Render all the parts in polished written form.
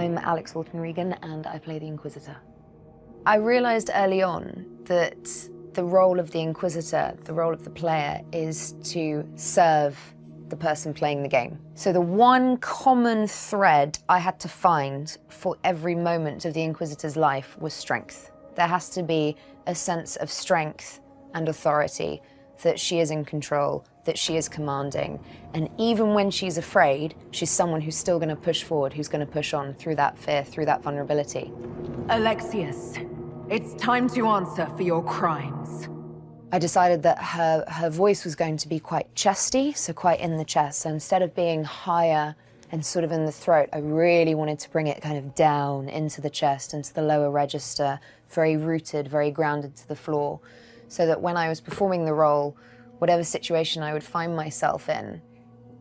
I'm Alex Walton-Regan and I play the Inquisitor. I realised early on that the role of the Inquisitor, the role of the player, is to serve the person playing the game. So the one common thread I had to find for every moment of the Inquisitor's life was strength. There has to be a sense of strength and authority, that she is in control, that she is commanding. And even when she's afraid, she's someone who's still going to push forward, who's going to push on through that fear, through that vulnerability. Alexius, it's time to answer for your crimes. I decided that her voice was going to be quite chesty, so quite in the chest. So instead of being higher and sort of in the throat, I really wanted to bring it kind of down into the chest, into the lower register, very rooted, very grounded to the floor, so that when I was performing the role, whatever situation I would find myself in,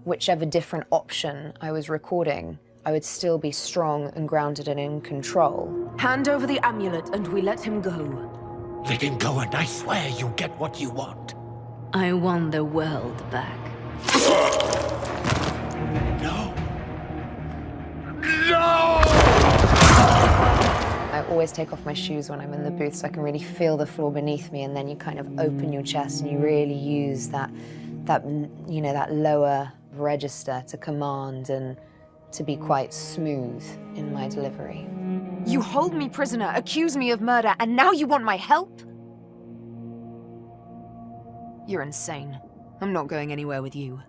whichever different option I was recording, I would still be strong and grounded and in control. Hand over the amulet and we let him go. Let him go and I swear you'll get what you want. I want the world back. No. No! I always take off my shoes when I'm in the booth so I can really feel the floor beneath me, and then you kind of open your chest and you really use that lower register to command and to be quite smooth in my delivery. You hold me prisoner, accuse me of murder, and now you want my help? You're insane. I'm not going anywhere with you.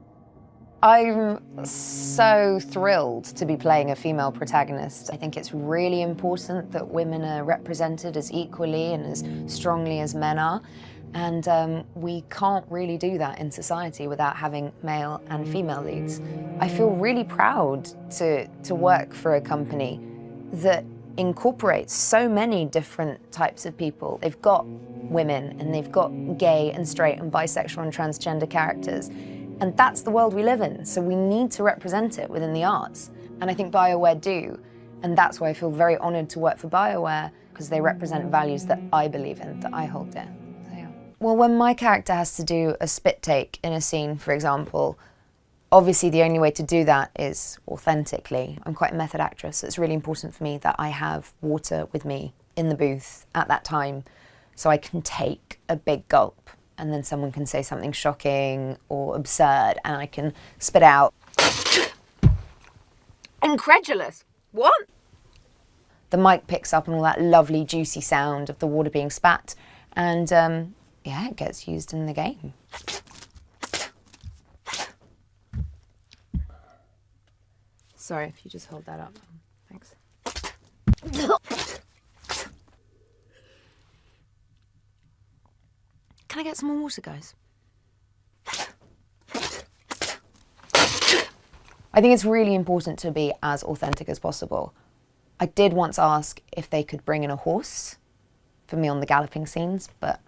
I'm so thrilled to be playing a female protagonist. I think it's really important that women are represented as equally and as strongly as men are. And we can't really do that in society without having male and female leads. I feel really proud to work for a company that incorporates so many different types of people. They've got women and they've got gay and straight and bisexual and transgender characters. And that's the world we live in, so we need to represent it within the arts. And I think BioWare do. And that's why I feel very honored to work for BioWare, because they represent values that I believe in, that I hold dear. So, yeah. Well, when my character has to do a spit take in a scene, for example, obviously the only way to do that is authentically. I'm quite a method actress, so it's really important for me that I have water with me in the booth at that time, so I can take a big gulp and then someone can say something shocking or absurd and I can spit out. Incredulous. What? The mic picks up on all that lovely juicy sound of the water being spat, and yeah, it gets used in the game. Sorry if you just hold that up. Thanks. Can I get some more water, guys? I think it's really important to be as authentic as possible. I did once ask if they could bring in a horse for me on the galloping scenes, but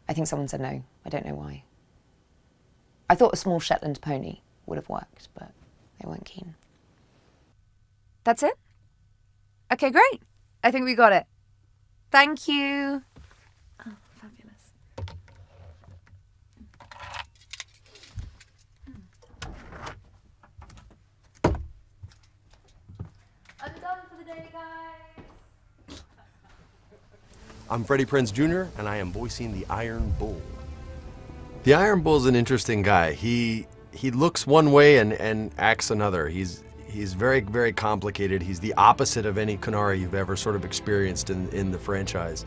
I think someone said no. I don't know why. I thought a small Shetland pony would have worked, but they weren't keen. That's it? Okay, great. I think we got it. Thank you. Oh, fabulous. I'm done for the day, guys. I'm Freddie Prinze Jr., and I am voicing the Iron Bull. The Iron Bull's an interesting guy. He looks one way and acts another. He's very, very complicated. He's the opposite of any Qunari you've ever sort of experienced in the franchise.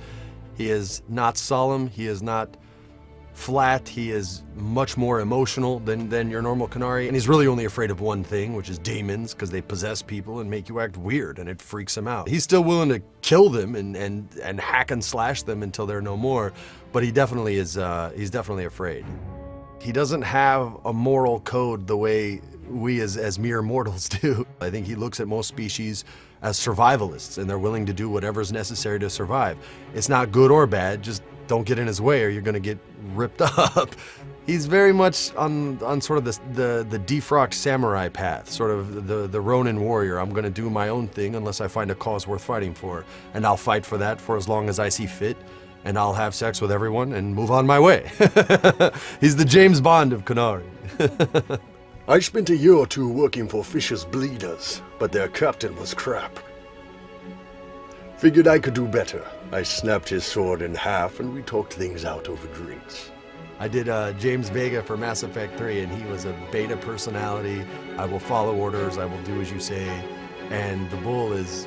He is not solemn, he is not flat, he is much more emotional than your normal Qunari, and he's really only afraid of one thing, which is demons, because they possess people and make you act weird, and it freaks him out. He's still willing to kill them and hack and slash them until they're no more, but he definitely is, he's definitely afraid. He doesn't have a moral code the way we as mere mortals do. I think he looks at most species as survivalists, and they're willing to do whatever's necessary to survive. It's not good or bad, just don't get in his way or you're gonna get ripped up. He's very much on sort of the defrocked samurai path, sort of the Ronin warrior. I'm gonna do my own thing unless I find a cause worth fighting for, and I'll fight for that for as long as I see fit, and I'll have sex with everyone and move on my way. He's the James Bond of Qunari. I spent a year or two working for Fisher's Bleeders, but their captain was crap. Figured I could do better. I snapped his sword in half and we talked things out over drinks. I did James Vega for Mass Effect 3, and he was a beta personality. I will follow orders, I will do as you say. And the bull is,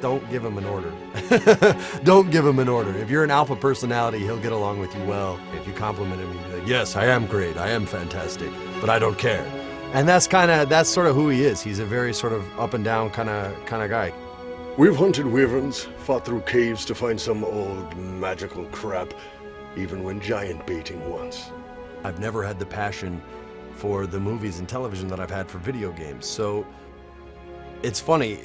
don't give him an order. Don't give him an order. If you're an alpha personality, he'll get along with you well. If you compliment him, he'll be like, yes, I am great, I am fantastic, but I don't care. And that's sort of who he is. He's a very sort of up and down kind of guy. We've hunted wyverns, fought through caves to find some old magical crap, even went giant baiting once. I've never had the passion for the movies and television that I've had for video games. So it's funny,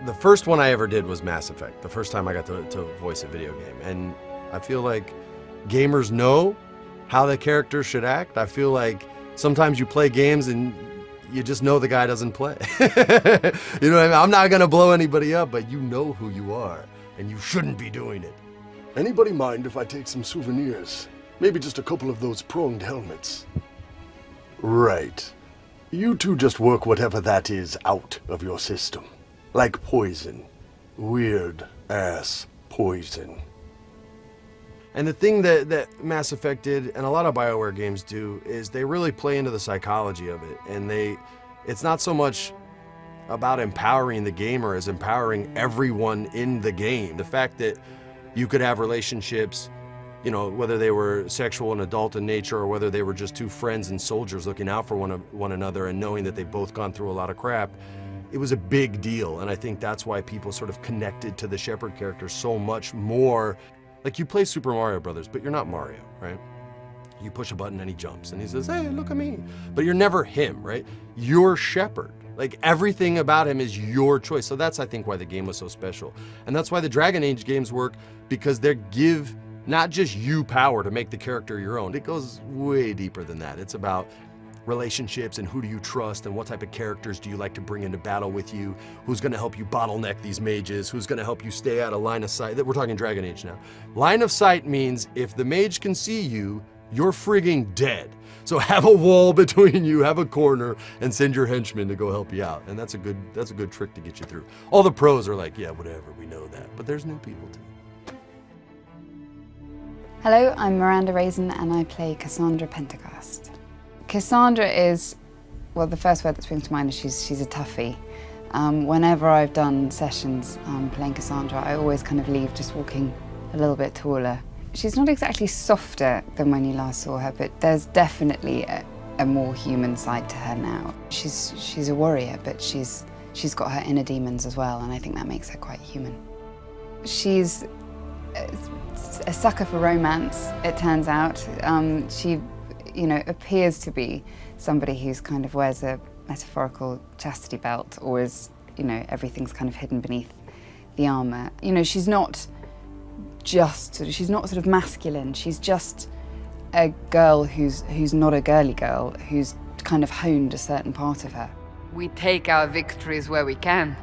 the first one I ever did was Mass Effect, the first time I got to voice a video game. And I feel like gamers know how the characters should act. I feel like sometimes you play games and you just know the guy doesn't play. You know what I mean? I'm not gonna blow anybody up, but you know who you are, and you shouldn't be doing it. Anybody mind if I take some souvenirs? Maybe just a couple of those pronged helmets. Right. You two just work whatever that is out of your system. Like poison. Weird ass poison. And the thing that Mass Effect did, and a lot of BioWare games do, is they really play into the psychology of it. And it's not so much about empowering the gamer as empowering everyone in the game. The fact that you could have relationships, you know, whether they were sexual and adult in nature, or whether they were just two friends and soldiers looking out for one another and knowing that they've both gone through a lot of crap, it was a big deal. And I think that's why people sort of connected to the Shepard character so much more. Like, you play Super Mario Brothers, but you're not Mario, right? You push a button and he jumps and he says, hey, look at me. But you're never him, right? You're Shepard. Like, everything about him is your choice. So that's, I think, why the game was so special. And that's why the Dragon Age games work, because they give not just you power to make the character your own. It goes way deeper than that. It's about relationships and who do you trust and what type of characters do you like to bring into battle with you, who's going to help you bottleneck these mages, who's going to help you stay out of line of sight. We're talking Dragon Age now. Line of sight means if the mage can see you, you're frigging dead. So have a wall between you, have a corner, and send your henchmen to go help you out. And that's a good trick to get you through. All the pros are like, yeah, whatever, we know that. But there's new people too. Hello, I'm Miranda Raisin and I play Cassandra Pentecost. Cassandra is, well, the first word that springs to mind is she's a toughie. Whenever I've done sessions playing Cassandra, I always kind of leave just walking a little bit taller. She's not exactly softer than when you last saw her, but there's definitely a more human side to her now. She's a warrior, but she's got her inner demons as well, and I think that makes her quite human. She's a sucker for romance, it turns out. She, you know, appears to be somebody who's kind of wears a metaphorical chastity belt, or is, you know, everything's kind of hidden beneath the armor. You know, she's not sort of masculine. She's just a girl who's not a girly girl, who's kind of honed a certain part of her. We take our victories where we can.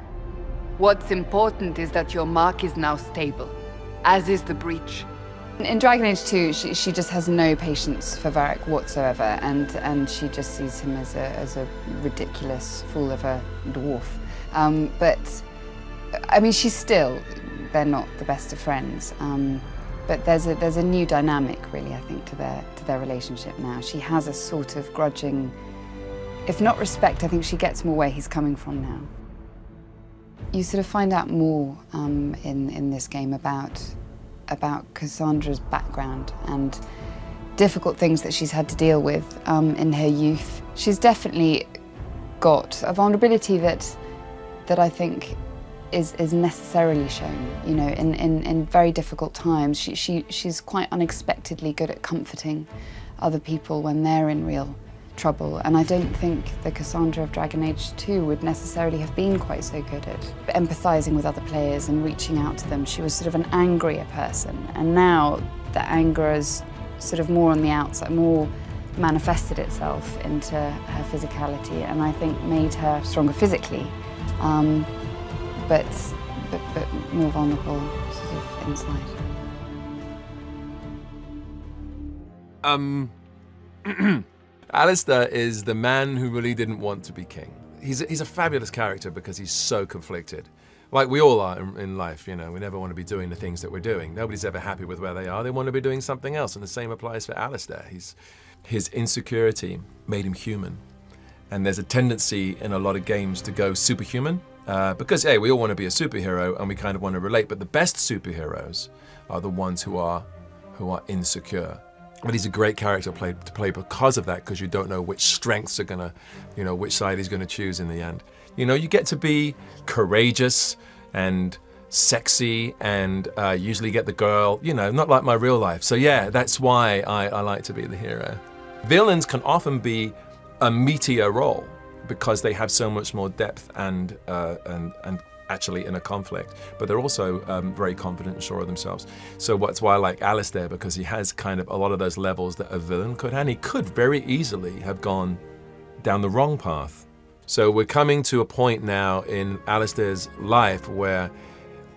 What's important is that your mark is now stable, as is the breach. In Dragon Age 2, she just has no patience for Varric whatsoever, and she just sees him as a ridiculous fool of a dwarf. But I mean, they're not the best of friends. But there's a new dynamic, really, I think, to their relationship now. She has a sort of grudging, if not respect, I think she gets more where he's coming from now. You sort of find out more in this game about Cassandra's background and difficult things that she's had to deal with in her youth. She's definitely got a vulnerability that I think is necessarily shown, you know, in very difficult times. She's quite unexpectedly good at comforting other people when they're in real trouble, and I don't think the Cassandra of Dragon Age 2 would necessarily have been quite so good at empathizing with other players and reaching out to them. She was sort of an angrier person, and now the anger is sort of more on the outside, more manifested itself into her physicality, and I think made her stronger physically, but more vulnerable sort of inside. Alistair is the man who really didn't want to be king. He's a fabulous character because he's so conflicted. Like we all are in life, you know, we never want to be doing the things that we're doing. Nobody's ever happy with where they are. They want to be doing something else, and the same applies for Alistair. His insecurity made him human. And there's a tendency in a lot of games to go superhuman, because, hey, we all want to be a superhero and we kind of want to relate, but the best superheroes are the ones who are insecure. But he's a great character to play because of that, because you don't know which strengths are gonna, you know, which side he's gonna choose in the end. You know, you get to be courageous and sexy and usually get the girl, you know, not like my real life. So yeah, that's why I like to be the hero. Villains can often be a meatier role because they have so much more depth and actually in a conflict, but they're also very confident and sure of themselves. So that's why I like Alistair, because he has kind of a lot of those levels that a villain could, and he could very easily have gone down the wrong path. So we're coming to a point now in Alistair's life where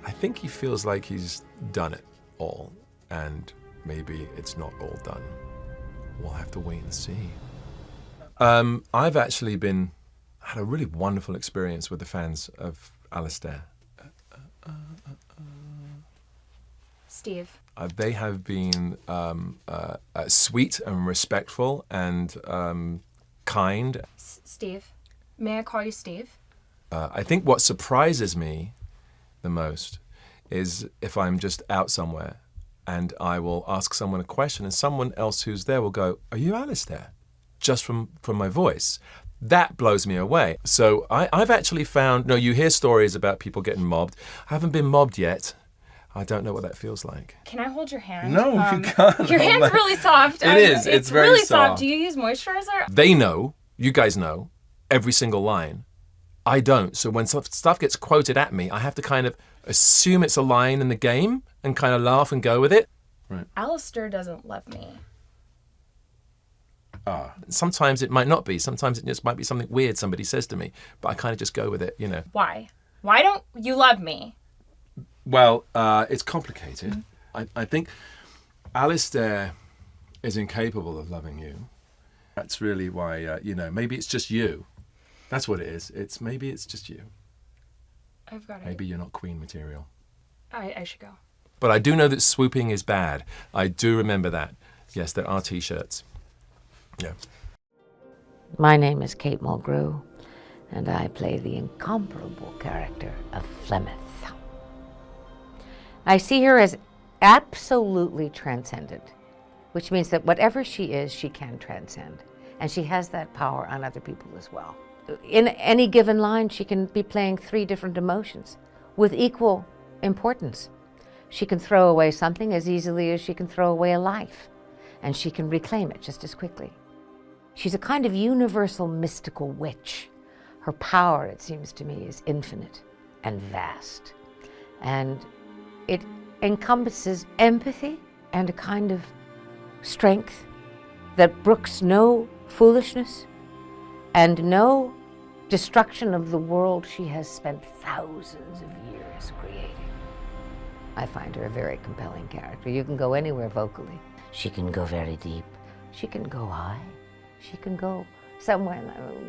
I think he feels like he's done it all, and maybe it's not all done. We'll have to wait and see. I've actually had a really wonderful experience with the fans of Alistair. Steve. They have been sweet and respectful and kind. Steve. May I call you Steve? I think what surprises me the most is if I'm just out somewhere and I will ask someone a question and someone else who's there will go, "Are you Alistair?" Just from my voice. That blows me away. So I've actually found, you hear stories about people getting mobbed. I haven't been mobbed yet. I don't know what that feels like. Can I hold your hand? No, you can't. Your hand's really soft. It is. It's very really soft. Do you use moisturizer? They know, you guys know, every single line. I don't. So when stuff gets quoted at me, I have to kind of assume it's a line in the game and kind of laugh and go with it. Right. Alistair doesn't love me. Sometimes it might not be. Sometimes it just might be something weird somebody says to me, but I kind of just go with it, you know. Why? Why don't you love me? Well, it's complicated. I think Alistair is incapable of loving you. That's really why, maybe it's just you. That's what it is. Maybe it's just you. I've got it. Maybe you're not queen material. I should go. But I do know that swooping is bad. I do remember that. Yes, there are T-shirts. Yeah. My name is Kate Mulgrew, and I play the incomparable character of Flemeth. I see her as absolutely transcendent, which means that whatever she is, she can transcend. And she has that power on other people as well. In any given line, she can be playing 3 different emotions with equal importance. She can throw away something as easily as she can throw away a life, and she can reclaim it just as quickly. She's a kind of universal mystical witch. Her power, it seems to me, is infinite and vast. And it encompasses empathy and a kind of strength that brooks no foolishness and no destruction of the world she has spent thousands of years creating. I find her a very compelling character. You can go anywhere vocally. She can go very deep. She can go high. She can go somewhere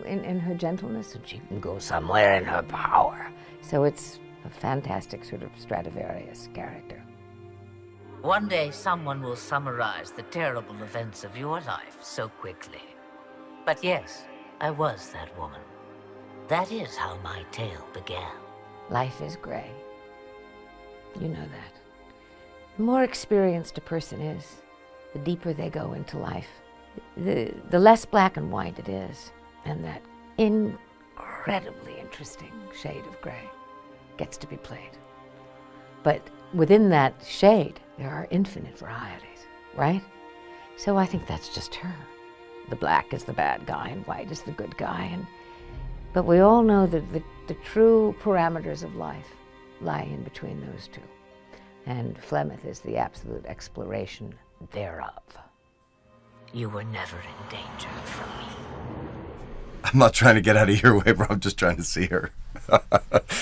in her gentleness, and she can go somewhere in her power. So it's a fantastic sort of Stradivarius character. One day someone will summarize the terrible events of your life so quickly. But yes, I was that woman. That is how my tale began. Life is gray. You know that. The more experienced a person is, the deeper they go into life. The less black and white it is, and that incredibly interesting shade of gray gets to be played. But within that shade, there are infinite varieties, right? So I think that's just her. The black is the bad guy and white is the good guy. But we all know that the true parameters of life lie in between those two. And Flemeth is the absolute exploration thereof. You were never in danger from me. I'm not trying to get out of your way, bro. I'm just trying to see her.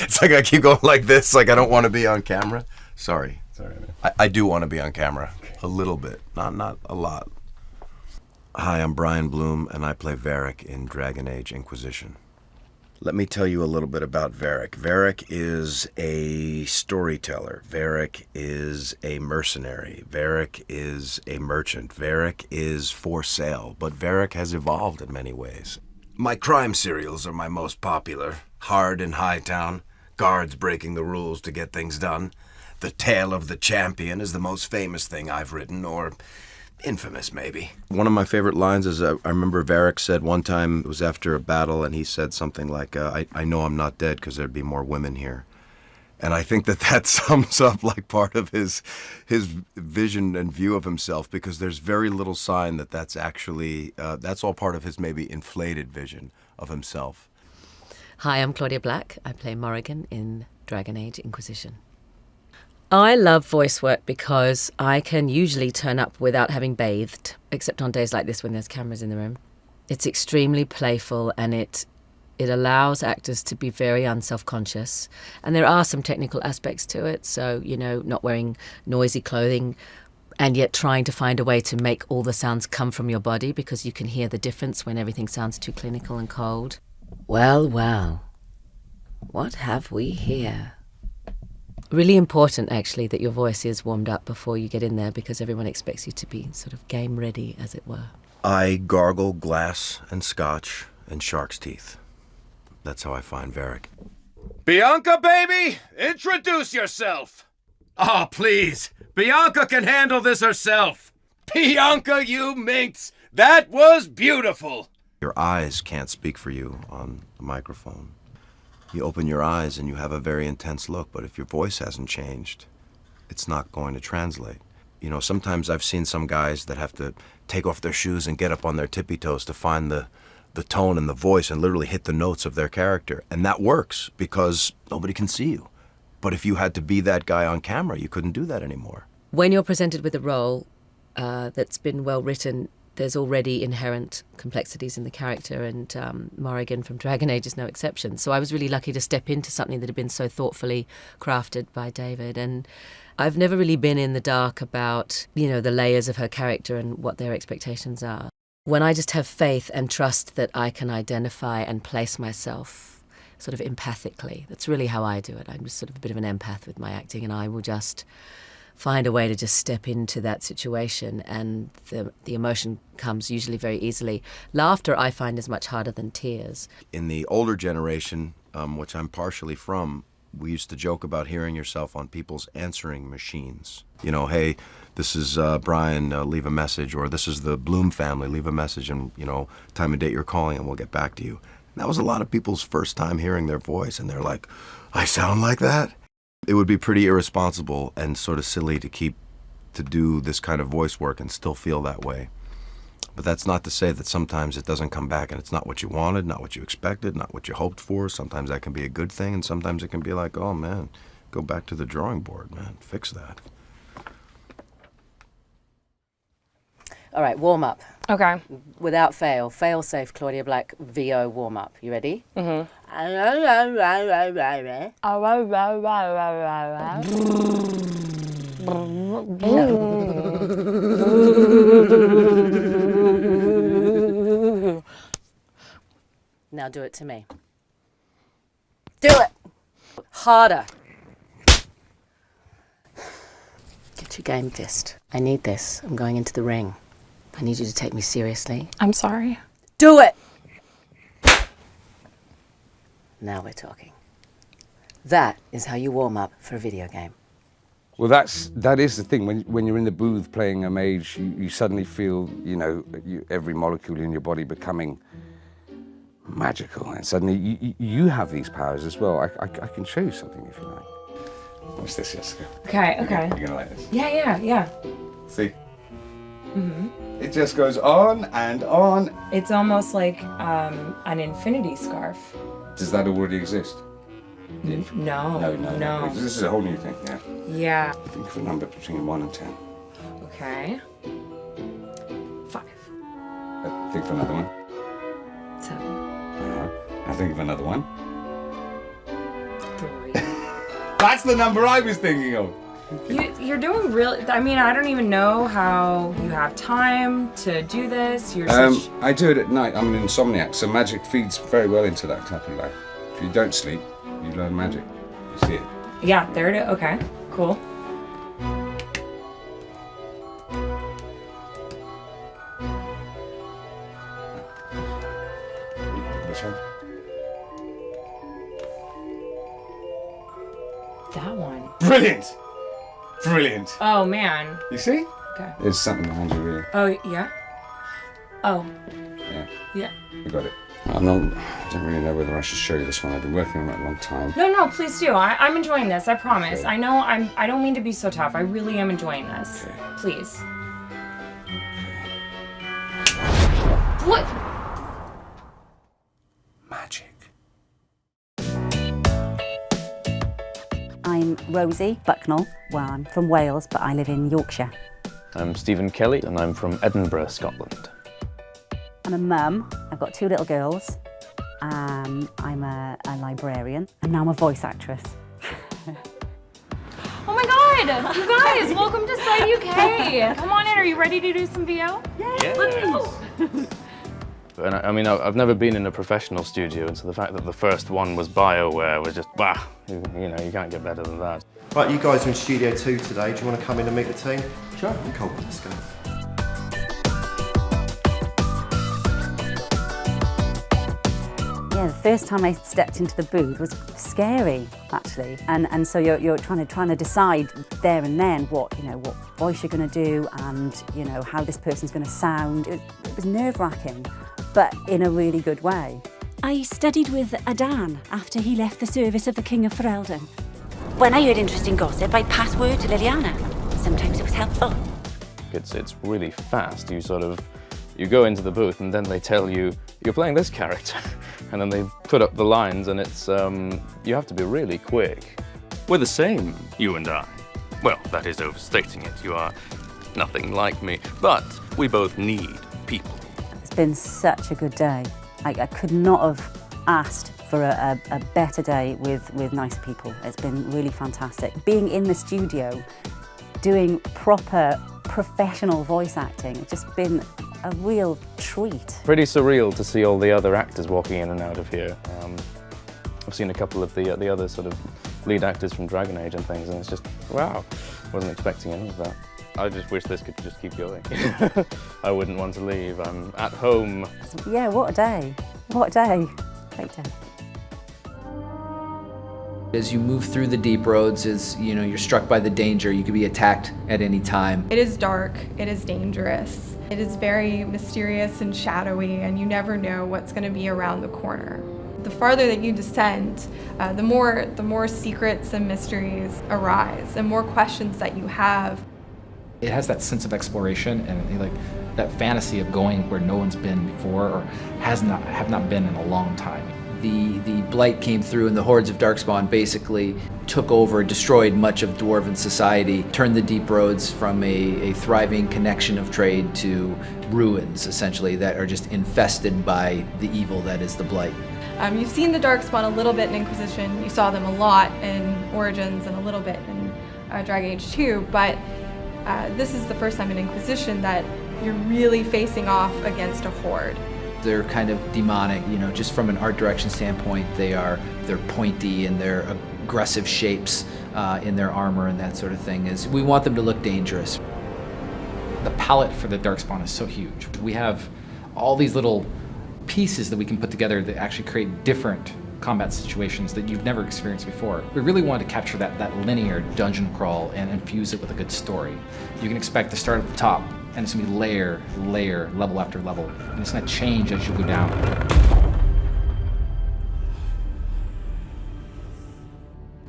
It's like I keep going like this, like I don't want to be on camera. Sorry. Man. I do want to be on camera. Okay. A little bit, not a lot. Hi, I'm Brian Bloom, and I play Varric in Dragon Age Inquisition. Let me tell you a little bit about Varric. Varric is a storyteller. Varric is a mercenary. Varric is a merchant. Varric is for sale, but Varric has evolved in many ways. My crime serials are my most popular. Hard in Hightown, guards breaking the rules to get things done. The Tale of the Champion is the most famous thing I've written, or infamous, maybe. One of my favorite lines is, I remember Varric said one time, it was after a battle, and he said something like, I know I'm not dead because there'd be more women here. And I think that sums up like part of his vision and view of himself, because there's very little sign that that's actually, that's all part of his maybe inflated vision of himself. Hi, I'm Claudia Black. I play Morrigan in Dragon Age Inquisition. I love voice work because I can usually turn up without having bathed, except on days like this when there's cameras in the room. It's extremely playful, and it allows actors to be very unself-conscious. And there are some technical aspects to it, so, you know, not wearing noisy clothing and yet trying to find a way to make all the sounds come from your body, because you can hear the difference when everything sounds too clinical and cold. Well, well, what have we here? Really important, actually, that your voice is warmed up before you get in there, because everyone expects you to be sort of game ready, as it were. I gargle glass and scotch and shark's teeth. That's how I find Varric. Bianca, baby, introduce yourself. Oh, please. Bianca can handle this herself. Bianca, you minx. That was beautiful. Your eyes can't speak for you on the microphone. You open your eyes and you have a very intense look, but if your voice hasn't changed, it's not going to translate. You know, sometimes I've seen some guys that have to take off their shoes and get up on their tippy toes to find the tone and the voice and literally hit the notes of their character. And that works because nobody can see you. But if you had to be that guy on camera, you couldn't do that anymore. When you're presented with a role that's been well written, there's already inherent complexities in the character, and Morrigan from Dragon Age is no exception. So I was really lucky to step into something that had been so thoughtfully crafted by David. And I've never really been in the dark about, you know, the layers of her character and what their expectations are. When I just have faith and trust that I can identify and place myself sort of empathically, that's really how I do it. I'm just sort of a bit of an empath with my acting, and I will just find a way to just step into that situation, and the emotion comes usually very easily. Laughter I find is much harder than tears. In the older generation, which I'm partially from, we used to joke about hearing yourself on people's answering machines. You know, hey, this is Brian, leave a message, or this is the Bloom family, leave a message, and, you know, time and date you're calling and we'll get back to you. And that was a lot of people's first time hearing their voice, and they're like, I sound like that? It would be pretty irresponsible and sort of silly to do this kind of voice work and still feel that way. But that's not to say that sometimes it doesn't come back and it's not what you wanted, not what you expected, not what you hoped for. Sometimes that can be a good thing, and sometimes it can be like, oh man, go back to the drawing board, man, fix that. All right, warm up. Okay. Without fail. Fail safe, Claudia Black, VO warm up. You ready? Mm-hmm. Now do it to me. Do it! Harder. Get your game fist. I need this. I'm going into the ring. I need you to take me seriously. I'm sorry. Do it! Now we're talking. That is how you warm up for a video game. Well, that is the thing. When you're in the booth playing a mage, you suddenly feel, you know, every molecule in your body becoming magical, and suddenly you have these powers as well. I can show you something if you like. What's this, Jessica? Okay. You're gonna like this. Yeah. See? Mm-hmm. It just goes on and on. It's almost like an infinity scarf. Does that already exist? No. This is a whole new thing, yeah. Yeah. Think of a number between 1 and 10. Okay. 5. Think of another one. 7. Now think of another one. 3. That's the number I was thinking of. You're doing really. I mean, I don't even know how you have time to do this. You're I do it at night. I'm an insomniac, so magic feeds very well into that type of life. If you don't sleep, you learn magic. You see it. Yeah, there it is. Okay, cool. This one. That one. Brilliant! Brilliant. Oh man. You see? Okay. There's something behind you, really. Oh yeah. Oh. Yeah. Yeah. I got it. I don't really know whether I should show you this one. I've been working on it a long time. No, please do. I'm enjoying this. I promise. Okay. I know. I don't mean to be so tough. I really am enjoying this. Okay. Please. What? Magic. I'm Rosie Bucknell. Well, I'm from Wales, but I live in Yorkshire. I'm Stephen Kelly, and I'm from Edinburgh, Scotland. I'm a mum. I've got 2 little girls. I'm a librarian, and now I'm a voice actress. Oh my God! You guys, welcome to Side UK. Come on in. Are you ready to do some VO? Yeah. Let's go. And I mean, I've never been in a professional studio, and so the fact that the first one was BioWare was just, wow, you know, you can't get better than that. Right, you guys are in Studio 2 today. Do you want to come in and meet the team? Sure. Cool, let's go. Yeah, the first time I stepped into the booth was scary, actually, and so you're trying to decide there and then what voice you're going to do, and how this person's going to sound. It was nerve-wracking, but in a really good way. I studied with Adan after he left the service of the King of Ferelden. When I heard interesting gossip, I passed word to Liliana. Sometimes it was helpful. It's really fast. You go into the booth, and then they tell you, you're playing this character. And then they put up the lines, and it's, you have to be really quick. We're the same, you and I. Well, that is overstating it. You are nothing like me, but we both need people. It's been such a good day. I could not have asked for a better day with nicer people. It's been really fantastic. Being in the studio, doing proper professional voice acting, it's just been a real treat. Pretty surreal to see all the other actors walking in and out of here. I've seen a couple of the other sort of lead actors from Dragon Age and things, and it's just, wow, wasn't expecting any of that. I just wish this could just keep going. I wouldn't want to leave. I'm at home. Yeah, what a day. What a day. Great day. As you move through the deep roads, you're struck by the danger. You could be attacked at any time. It is dark, it is dangerous. It is very mysterious and shadowy, and you never know what's going to be around the corner. The farther that you descend, the more secrets and mysteries arise, and more questions that you have. It has that sense of exploration and like that fantasy of going where no one's been before or have not been in a long time. The Blight came through, and the hordes of Darkspawn basically took over, destroyed much of Dwarven society, turned the deep roads from a thriving connection of trade to ruins, essentially, that are just infested by the evil that is the Blight. You've seen the Darkspawn a little bit in Inquisition. You saw them a lot in Origins and a little bit in Dragon Age 2, but this is the first time in Inquisition that you're really facing off against a horde. They're kind of demonic, just from an art direction standpoint. They're pointy, and they're aggressive shapes in their armor and that sort of thing. We want them to look dangerous. The palette for the Darkspawn is so huge. We have all these little pieces that we can put together that actually create different combat situations that you've never experienced before. We really wanted to capture that linear dungeon crawl and infuse it with a good story. You can expect to start at the top, and it's gonna be layer, level after level, and it's gonna change as you go down.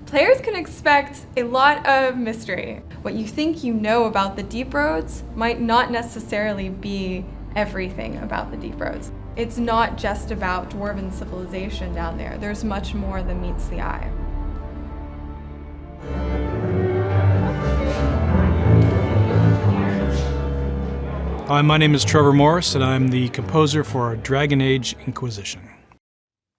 Players can expect a lot of mystery. What you think you know about the Deep Roads might not necessarily be everything about the Deep Roads. It's not just about Dwarven civilization down there. There's much more than meets the eye. Hi, my name is Trevor Morris, and I'm the composer for Dragon Age Inquisition.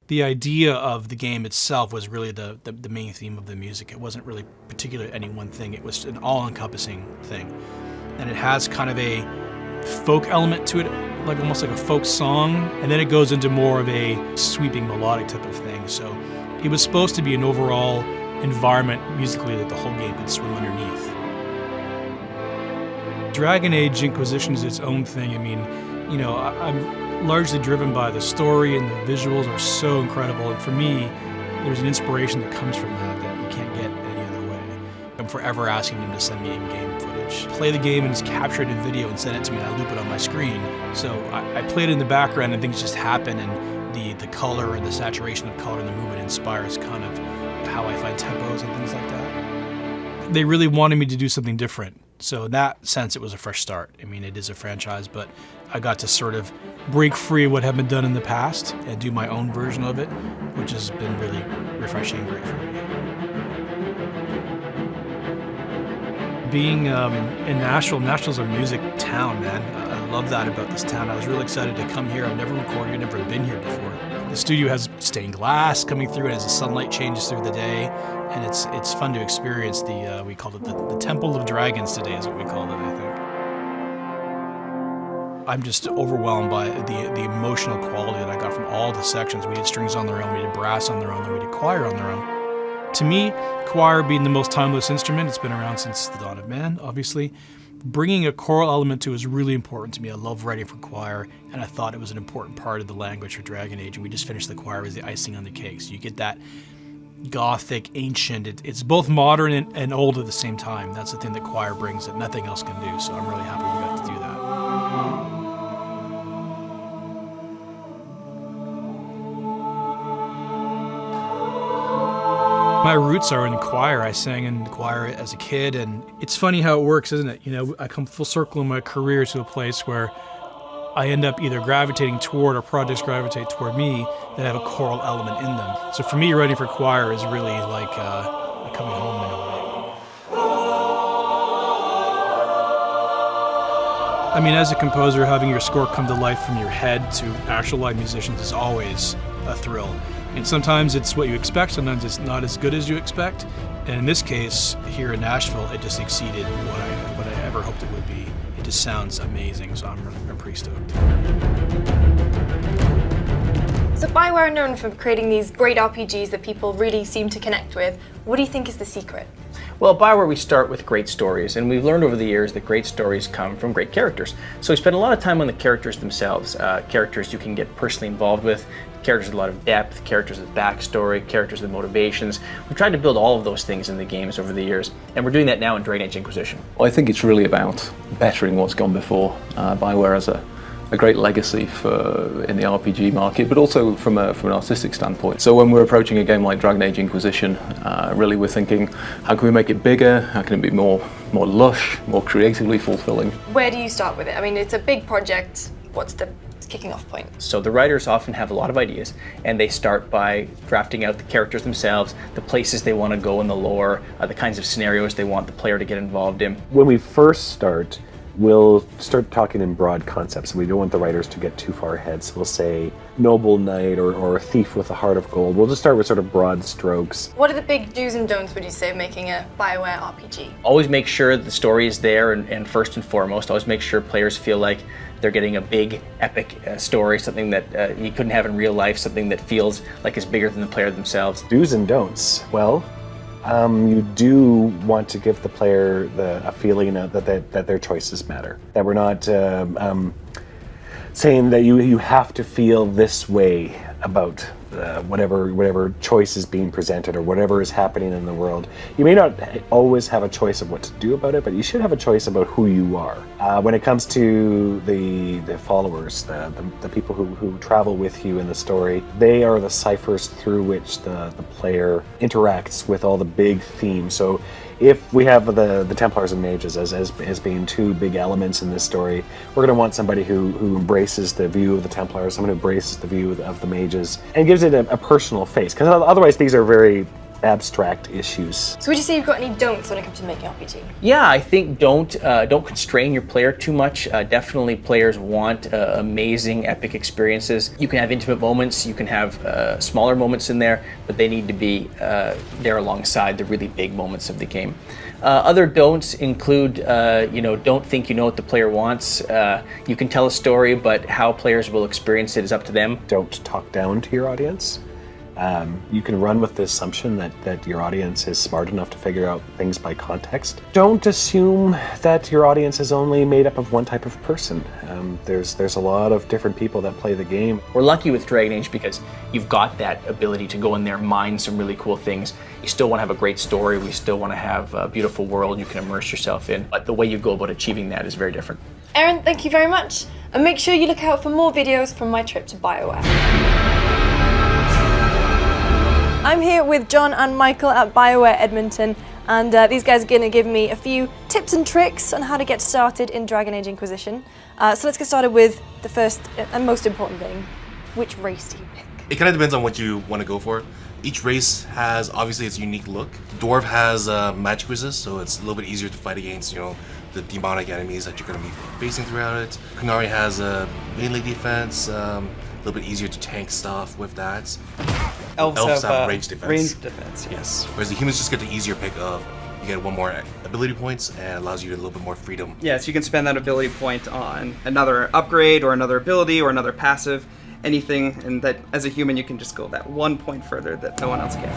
The idea of the game itself was really the main theme of the music. It wasn't really particular to any one thing. It was an all-encompassing thing. And it has kind of a folk element to it, like almost like a folk song, and then it goes into more of a sweeping melodic type of thing. So it was supposed to be an overall environment musically that the whole game could swim underneath. Dragon Age Inquisition is its own thing. I mean, you know, I'm largely driven by the story, and the visuals are so incredible. And for me, there's an inspiration that comes from that you can't get any other way. I'm forever asking them to send me in-game footage. Play the game and just capture it in video and send it to me, and I loop it on my screen. So I play it in the background and things just happen, and the color and the saturation of color and the movement inspires kind of how I find tempos and things like that. They really wanted me to do something different. So in that sense, it was a fresh start. I mean, it is a franchise, but I got to sort of break free of what had been done in the past and do my own version of it, which has been really refreshing and great for me. Being in Nashville, Nashville's a music town, man. I love that about this town. I was really excited to come here. I've never recorded, never been here before. The studio has stained glass coming through it as the sunlight changes through the day, and it's fun to experience the, we called it the Temple of Dragons today is what we called it, I think. I'm just overwhelmed by the emotional quality that I got from all the sections. We did strings on their own, we did brass on their own, and we did choir on their own. To me, choir being the most timeless instrument, it's been around since the dawn of man, obviously. Bringing a choral element to it is really important to me. I love writing for choir, and I thought it was an important part of the language for Dragon Age, and we just finished the choir as the icing on the cake. So you get that Gothic, ancient, it's both modern and old at the same time. That's the thing that choir brings that nothing else can do, so I'm really happy we got to do that. My roots are in choir. I sang in choir as a kid, and it's funny how it works, isn't it? You know, I come full circle in my career to a place where I end up either gravitating toward or projects gravitate toward me that have a choral element in them. So for me, writing for choir is really like coming home in a way. I mean, as a composer, having your score come to life from your head to actual live musicians is always a thrill. And sometimes it's what you expect, sometimes it's not as good as you expect. And in this case, here in Nashville, it just exceeded what I ever hoped it would be. It just sounds amazing, so I'm pretty stoked. So Bioware are known for creating these great RPGs that people really seem to connect with. What do you think is the secret? Well, at Bioware we start with great stories, and we've learned over the years that great stories come from great characters. So we spend a lot of time on the characters themselves, characters you can get personally involved with, characters with a lot of depth, characters with backstory, characters with motivations. We've tried to build all of those things in the games over the years, and we're doing that now in Dragon Age Inquisition. Well, I think it's really about bettering what's gone before. Bioware has a great legacy in the RPG market, but also from an artistic standpoint. So when we're approaching a game like Dragon Age Inquisition, really we're thinking, how can we make it bigger? How can it be more lush, more creatively fulfilling? Where do you start with it? I mean, it's a big project. What's the kicking off point? So the writers often have a lot of ideas, and they start by drafting out the characters themselves, the places they want to go in the lore, the kinds of scenarios they want the player to get involved in. When we first start, we'll start talking in broad concepts. We don't want the writers to get too far ahead, so we'll say noble knight or a thief with a heart of gold. We'll just start with sort of broad strokes. What are the big do's and don'ts, would you say, of making a Bioware RPG? Always make sure the story is there, and first and foremost, always make sure players feel like they're getting a big, epic story, something that you couldn't have in real life, something that feels like it's bigger than the player themselves. Do's and don'ts. Well, you do want to give the player a feeling that their choices matter. That we're not saying that you have to feel this way about whatever choice is being presented or whatever is happening in the world. You may not always have a choice of what to do about it, but you should have a choice about who you are. When it comes to the followers, the people who travel with you in the story, they are the ciphers through which the player interacts with all the big themes. So if we have the Templars and Mages as being two big elements in this story, we're going to want somebody who embraces the view of the Templars, someone who embraces the view of the Mages, and gives it a personal face. Because otherwise these are very abstract issues. So would you say you've got any don'ts when it comes to making RPG? Yeah, I think don't constrain your player too much. Definitely players want amazing, epic experiences. You can have intimate moments, you can have smaller moments in there, but they need to be there alongside the really big moments of the game. Other don'ts include, don't think you know what the player wants. You can tell a story, but how players will experience it is up to them. Don't talk down to your audience. You can run with the assumption that your audience is smart enough to figure out things by context. Don't assume that your audience is only made up of one type of person. There's a lot of different people that play the game. We're lucky with Dragon Age because you've got that ability to go in there, mine some really cool things. You still want to have a great story, we still want to have a beautiful world you can immerse yourself in, but the way you go about achieving that is very different. Aaron, thank you very much. And make sure you look out for more videos from my trip to BioWare. I'm here with John and Michael at BioWare Edmonton, and these guys are going to give me a few tips and tricks on how to get started in Dragon Age Inquisition. So let's get started with the first and most important thing. Which race do you pick? It kind of depends on what you want to go for. Each race has obviously its unique look. Dwarf has magic resist, so it's a little bit easier to fight against, the demonic enemies that you're going to be facing throughout it. Qunari has a melee defense, a little bit easier to tank stuff with that. Elves have range defense. Range defense, yes. Whereas the humans just get the easier pick of, you get one more ability points and allows you a little bit more freedom. Yeah, so you can spend that ability point on another upgrade or another ability or another passive, anything, and that as a human you can just go that 1 point further that no one else can.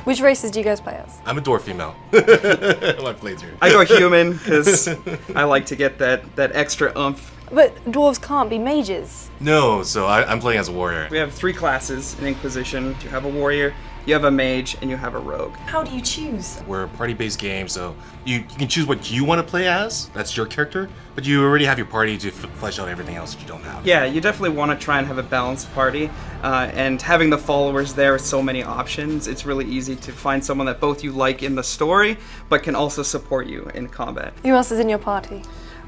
Which races do you guys play as? I'm a dwarf female. My playthrough. I go human because I like to get that extra oomph. But dwarves can't be mages. No, so I'm playing as a warrior. We have 3 classes in Inquisition. You have a warrior, you have a mage, and you have a rogue. How do you choose? We're a party-based game, so you can choose what you want to play as. That's your character, but you already have your party to flesh out everything else that you don't have. Yeah, you definitely want to try and have a balanced party, and having the followers there with so many options, it's really easy to find someone that both you like in the story, but can also support you in combat. Who else is in your party?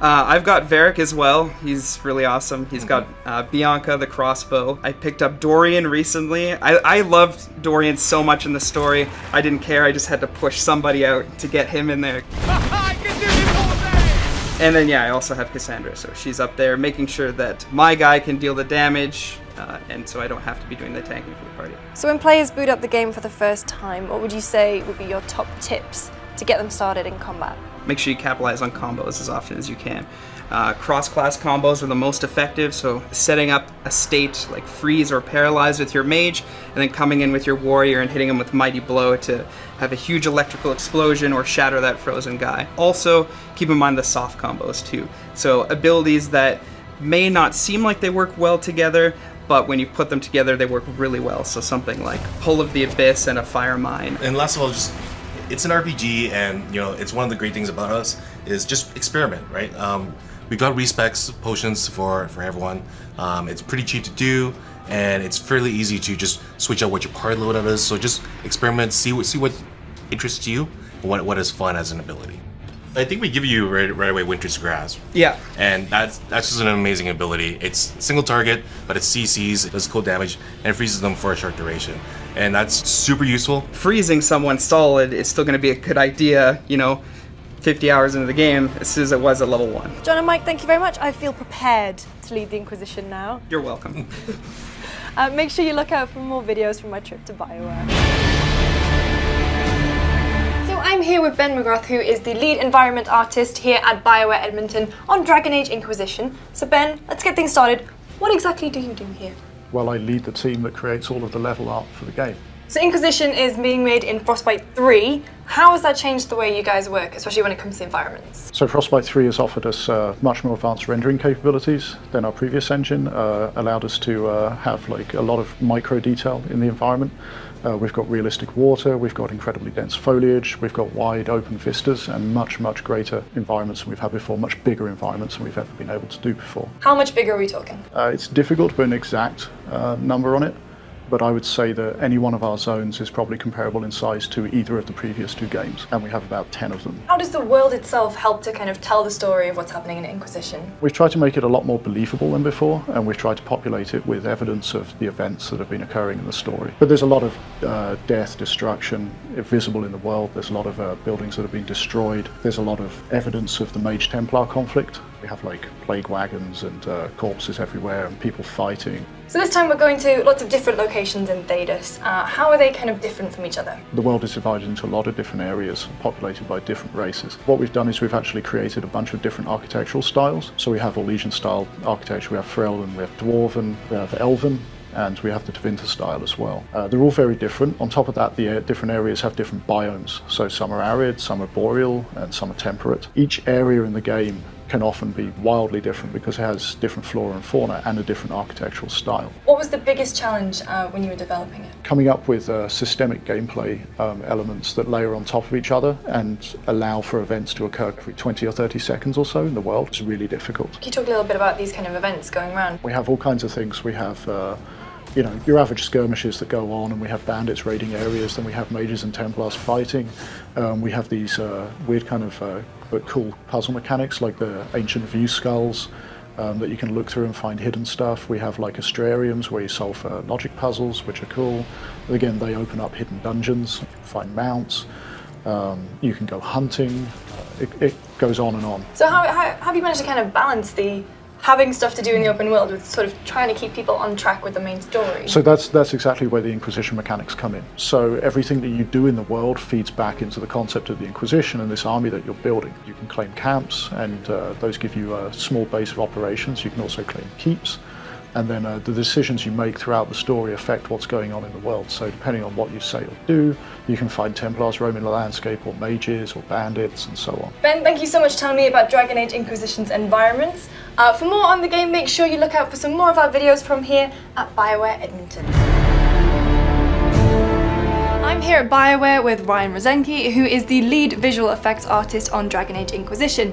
I've got Varric as well. He's really awesome. He's got Bianca, the crossbow. I picked up Dorian recently. I loved Dorian so much in the story. I didn't care. I just had to push somebody out to get him in there. I can do this all day! And then, yeah, I also have Cassandra. So she's up there making sure that my guy can deal the damage, and so I don't have to be doing the tanking for the party. So when players boot up the game for the first time, what would you say would be your top tips to get them started in combat? Make sure you capitalize on combos as often as you can. Cross-class combos are the most effective, so setting up a state like freeze or paralyze with your mage, and then coming in with your warrior and hitting him with mighty blow to have a huge electrical explosion or shatter that frozen guy. Also, keep in mind the soft combos too. So abilities that may not seem like they work well together, but when you put them together, they work really well. So something like Pull of the Abyss and a Fire Mine. And last of all, it's an RPG, and it's one of the great things about us is just experiment, right? We've got respecs potions for everyone. It's pretty cheap to do, and it's fairly easy to just switch out what your party loadout is. So just experiment, see what interests you, and what is fun as an ability. I think we give you right away Winter's Grasp. Yeah. And that's just an amazing ability. It's single target, but it CCs, it does cold damage, and it freezes them for a short duration. And that's super useful. Freezing someone solid is still going to be a good idea, 50 hours into the game, as soon as it was at level 1. John and Mike, thank you very much. I feel prepared to lead the Inquisition now. You're welcome. Make sure you look out for more videos from my trip to BioWare. So I'm here with Ben McGrath, who is the lead environment artist here at BioWare Edmonton on Dragon Age Inquisition. So Ben, let's get things started. What exactly do you do here? Well, I lead the team that creates all of the level art for the game. So Inquisition is being made in Frostbite 3. How has that changed the way you guys work, especially when it comes to environments? So Frostbite 3 has offered us much more advanced rendering capabilities than our previous engine, allowed us to have a lot of micro detail in the environment. We've got realistic water, we've got incredibly dense foliage, we've got wide open vistas and much greater environments than we've had before, much bigger environments than we've ever been able to do before. How much bigger are we talking? It's difficult to put an exact number on it, but I would say that any one of our zones is probably comparable in size to either of the previous 2 games, and we have about 10 of them. How does the world itself help to kind of tell the story of what's happening in Inquisition? We've tried to make it a lot more believable than before, and we've tried to populate it with evidence of the events that have been occurring in the story. But there's a lot of death, destruction visible in the world. There's a lot of buildings that have been destroyed. There's a lot of evidence of the Mage Templar conflict. We have like plague wagons and corpses everywhere and people fighting. So this time we're going to lots of different locations in Thedas. How are they kind of different from each other? The world is divided into a lot of different areas, populated by different races. What we've done is we've actually created a bunch of different architectural styles. So we have Orlesian style architecture, we have Freelden, we have Dwarven, we have Elven, and we have the Tevinter style as well. They're all very different. On top of that, the different areas have different biomes. So some are arid, some are boreal, and some are temperate. Each area in the game can often be wildly different because it has different flora and fauna and a different architectural style. What was the biggest challenge when you were developing it? Coming up with systemic gameplay elements that layer on top of each other and allow for events to occur every 20 or 30 seconds or so in the world is really difficult. Can you talk a little bit about these kind of events going around? We have all kinds of things. We have you know, your average skirmishes that go on, and we have bandits raiding areas, then we have mages and templars fighting. We have these weird kind of but cool puzzle mechanics like the ancient view skulls that you can look through and find hidden stuff. We have like astrariums where you solve logic puzzles, which are cool. Again, they open up hidden dungeons, you can find mounts, you can go hunting, it goes on and on. So how have you managed to kind of balance the having stuff to do in the open world with sort of trying to keep people on track with the main story? So that's exactly where the Inquisition mechanics come in. So everything that you do in the world feeds back into the concept of the Inquisition and this army that you're building. You can claim camps, and those give you a small base of operations. You can also claim keeps. And then the decisions you make throughout the story affect what's going on in the world. So depending on what you say or do, you can find Templars roaming the landscape, or mages, or bandits, and so on. Ben, thank you so much for telling me about Dragon Age Inquisition's environments. For more on the game, make sure you look out for some more of our videos from here at BioWare Edmonton. I'm here at BioWare with Ryan Rosenke, who is the lead visual effects artist on Dragon Age Inquisition.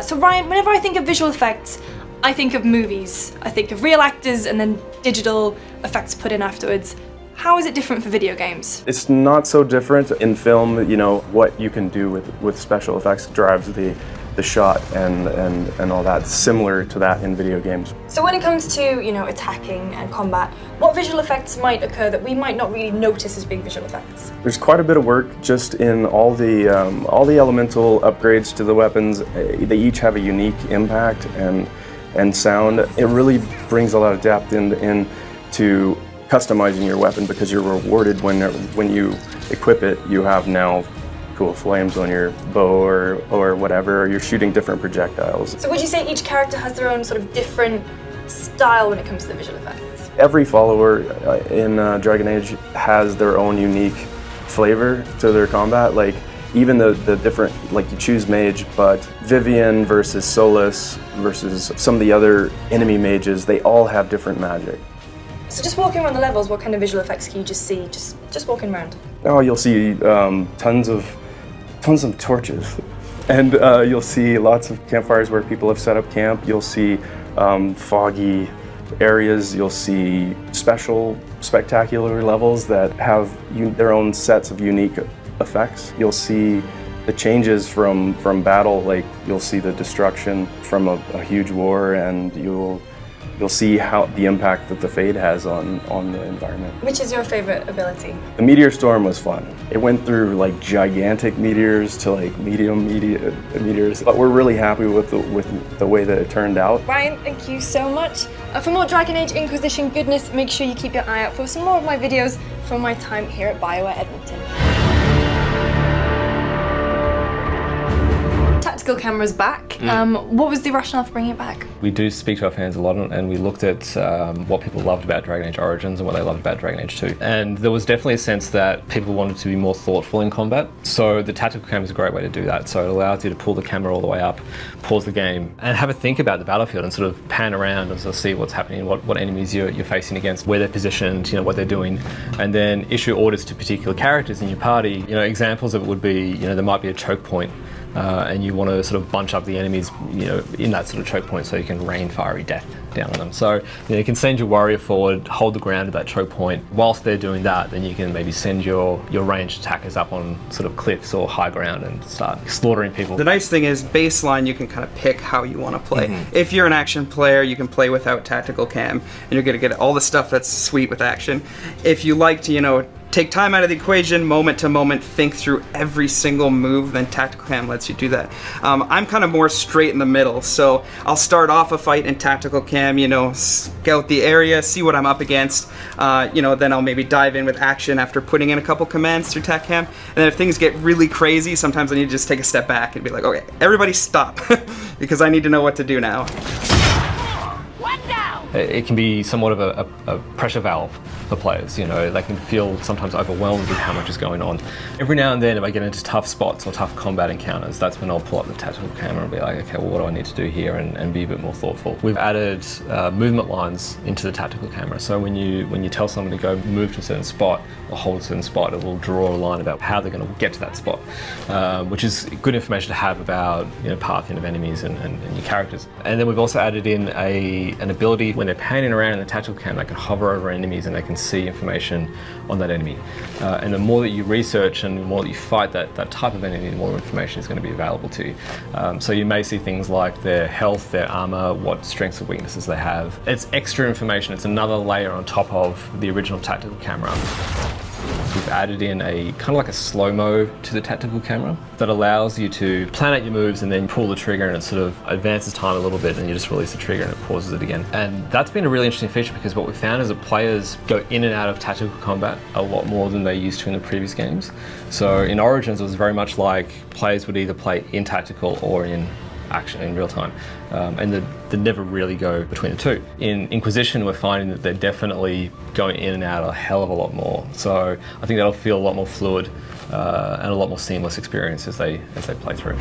So Ryan, whenever I think of visual effects, I think of movies. I think of real actors and then digital effects put in afterwards. How is it different for video games? It's not so different. In film, you know, what you can do with special effects drives the shot and all that. It's similar to that in video games. So when it comes to, you know, attacking and combat, what visual effects might occur that we might not really notice as being visual effects? There's quite a bit of work just in all the elemental upgrades to the weapons. They each have a unique impact and sound. It really brings a lot of depth into customizing your weapon, because you're rewarded when you equip it. You have now cool flames on your bow or whatever, or you're shooting different projectiles. So would you say each character has their own sort of different style when it comes to the visual effects? Every follower in Dragon Age has their own unique flavor to their combat. Like even the different, like you choose mage, but Vivian versus Solus versus some of the other enemy mages, they all have different magic. So just walking around the levels, what kind of visual effects can you just see, just walking around? Oh, you'll see tons of torches, and you'll see lots of campfires where people have set up camp. You'll see foggy areas. You'll see special, spectacular levels that have their own sets of unique effects. You'll see the changes from battle, like you'll see the destruction from a huge war, and you'll see how the impact that the Fade has on the environment. Which is your favorite ability? The meteor storm was fun. It went through like gigantic meteors to like medium meteors, but we're really happy with the way that it turned out. Ryan, thank you so much. For more Dragon Age Inquisition goodness, make sure you keep your eye out for some more of my videos from my time here at BioWare Edmonton. Tactical cameras back. What was the rationale for bringing it back? We do speak to our fans a lot, and we looked at what people loved about Dragon Age Origins and what they loved about Dragon Age 2. And there was definitely a sense that people wanted to be more thoughtful in combat. So the tactical camera is a great way to do that. So it allows you to pull the camera all the way up, pause the game, and have a think about the battlefield and sort of pan around and sort of see what's happening, what enemies you're facing against, where they're positioned, you know, what they're doing, and then issue orders to particular characters in your party. You know, examples of it would be, you know, there might be a choke point and you want to sort of bunch up the enemies, in that sort of choke point so you can rain fiery death down on them. So you can send your warrior forward, hold the ground at that choke point. Whilst they're doing that, then you can maybe send your ranged attackers up on sort of cliffs or high ground and start slaughtering people. The nice thing is, baseline, you can kind of pick how you want to play. If you're an action player, you can play without tactical cam, and you're going to get all the stuff that's sweet with action. If you like to, take time out of the equation, moment to moment, think through every single move, then tactical cam lets you do that. I'm kind of more straight in the middle, so I'll start off a fight in tactical cam, scout the area, see what I'm up against, then I'll maybe dive in with action after putting in a couple commands through tac cam. And then if things get really crazy, sometimes I need to just take a step back and be like, okay, everybody stop, because I need to know what to do now. It can be somewhat of a pressure valve for players. They can feel sometimes overwhelmed with how much is going on. Every now and then, if I get into tough spots or tough combat encounters, that's when I'll pull up the tactical camera and be like, okay, well, what do I need to do here, and be a bit more thoughtful. We've added movement lines into the tactical camera, so when you tell someone to go move to a certain spot or hold a certain spot, it will draw a line about how they're going to get to that spot, which is good information to have about pathing of enemies and your characters. And then we've also added in an ability when they're panning around in the tactical cam, they can hover over enemies and they can see information on that enemy. And the more that you research and the more that you fight that type of enemy, the more information is going to be available to you. So you may see things like their health, their armor, what strengths or weaknesses they have. It's extra information. It's another layer on top of the original tactical camera. We've added in a kind of like a slow-mo to the tactical camera that allows you to plan out your moves and then pull the trigger, and it sort of advances time a little bit, and you just release the trigger and it pauses it again. And that's been a really interesting feature, because what we found is that players go in and out of tactical combat a lot more than they used to in the previous games. So in Origins, it was very much like players would either play in tactical or in action in real time, and they never really go between the two. In Inquisition, we're finding that they're definitely going in and out a hell of a lot more. So I think that'll feel a lot more fluid and a lot more seamless experience as they play through.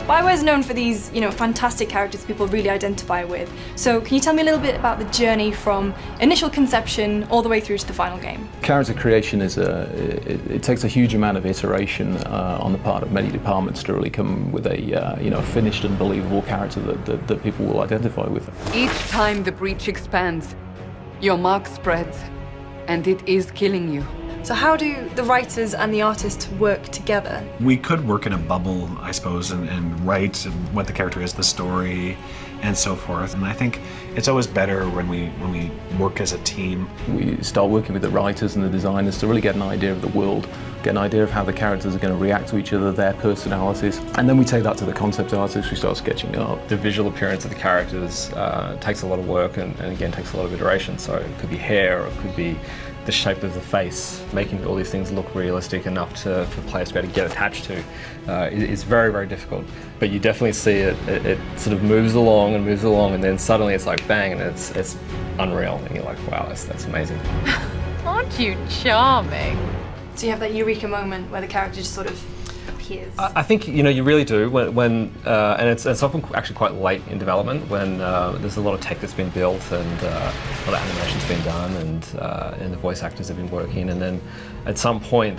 BioWare's known for these, fantastic characters people really identify with. So can you tell me a little bit about the journey from initial conception all the way through to the final game? Character creation it takes a huge amount of iteration on the part of many departments to really come with a finished and believable character that people will identify with. Each time the breach expands, your mark spreads, and it is killing you. So how do the writers and the artists work together? We could work in a bubble, I suppose, and write what the character is, the story, and so forth. And I think it's always better when we work as a team. We start working with the writers and the designers to really get an idea of the world, get an idea of how the characters are going to react to each other, their personalities, and then we take that to the concept artists, we start sketching it up. The visual appearance of the characters takes a lot of work and again takes a lot of iteration. So it could be hair, or it could be the shape of the face, making all these things look realistic enough for players to be able to get attached to. It's very, very difficult. But you definitely see it sort of moves along, and then suddenly it's like bang, and it's unreal. And you're like, wow, that's amazing. Aren't you charming? So you have that eureka moment where the character just sort of appears. I think you really do when and it's often actually quite late in development when there's a lot of tech that's been built and a lot of animation's been done and the voice actors have been working, and then at some point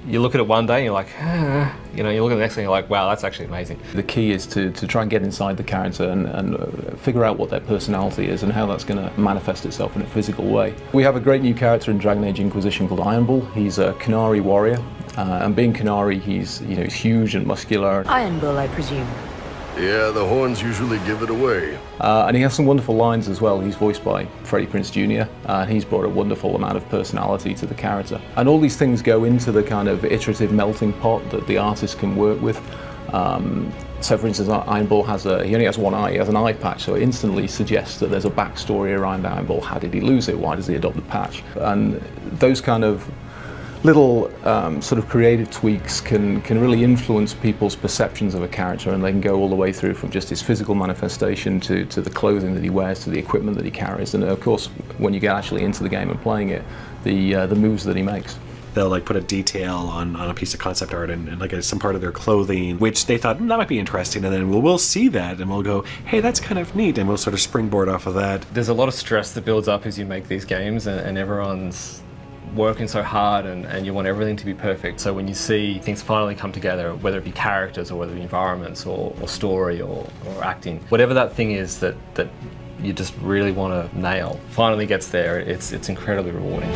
you look at it one day and you're like, you look at the next thing and you're like, wow, that's actually amazing. The key is to try and get inside the character and figure out what their personality is and how that's going to manifest itself in a physical way. We have a great new character in Dragon Age Inquisition called Iron Bull. He's a Qunari warrior, and being Qunari, he's huge and muscular. Iron Bull, I presume. Yeah, the horns usually give it away. And he has some wonderful lines as well. He's voiced by Freddie Prinze Jr. And he's brought a wonderful amount of personality to the character. And all these things go into the kind of iterative melting pot that the artist can work with. So for instance, Iron Bull he only has one eye, he has an eye patch, so it instantly suggests that there's a backstory around Iron Bull. How did he lose it? Why does he adopt the patch? And those kind of little sort of creative tweaks can really influence people's perceptions of a character, and they can go all the way through from just his physical manifestation to the clothing that he wears, to the equipment that he carries, and of course when you get actually into the game and playing it, the moves that he makes. They'll put a detail on a piece of concept art and some part of their clothing, which they thought that might be interesting, and then we'll see that and we'll go, hey, that's kind of neat, and we'll sort of springboard off of that. There's a lot of stress that builds up as you make these games, and everyone's working so hard and you want everything to be perfect. So when you see things finally come together, whether it be characters or whether it be environments or story or acting, whatever that thing is that you just really want to nail, finally gets there, it's incredibly rewarding.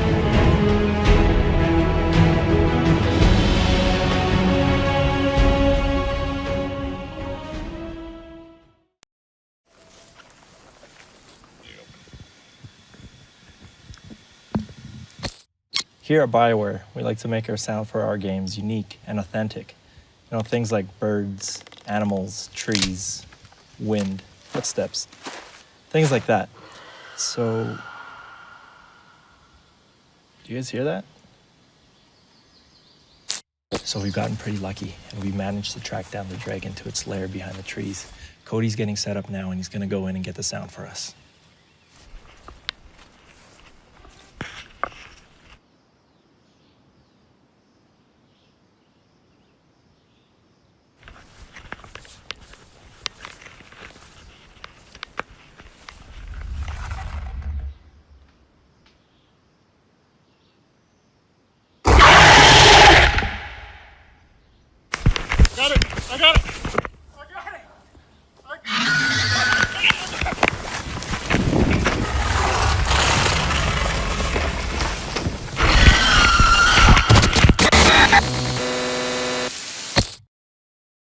Here at BioWare, we like to make our sound for our games unique and authentic. You know, things like birds, animals, trees, wind, footsteps, things like that. So, do you guys hear that? So we've gotten pretty lucky, and we managed to track down the dragon to its lair behind the trees. Cody's getting set up now, and he's gonna go in and get the sound for us. I got it!